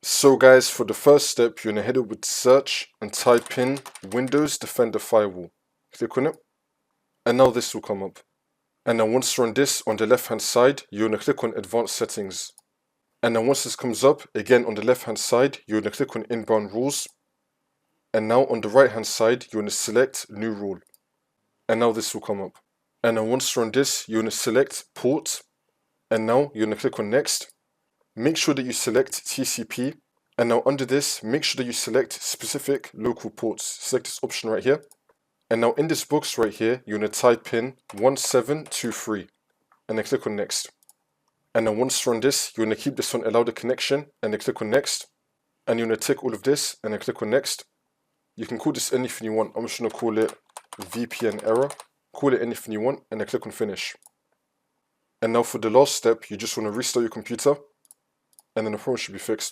So guys, for the first step, you're going to head over to search and type in Windows Defender Firewall. Click on it, and now this will come up. And then once you're on this, on the left hand side, you're going to click on Advanced Settings. And then once this comes up, again on the left hand side, you're going to click on Inbound Rules. And now on the right hand side, you're going to select New Rule. And now this will come up. And then once you're on this, you're going to select Port. And now you're going to click on Next. Make sure that you select TCP. And now under this, make sure that you select specific local ports. Select this option right here. And now in this box right here, you're going to type in 1723. And then click on Next. And then once you're on this, you're going to keep this on Allow the Connection. And then click on Next. And you're going to tick all of this. And then click on Next. You can call this anything you want. I'm just going to call it VPN Error. Call it anything you want. And then click on Finish. And now for the last step, you just want to restart your computer. And then the problem should be fixed.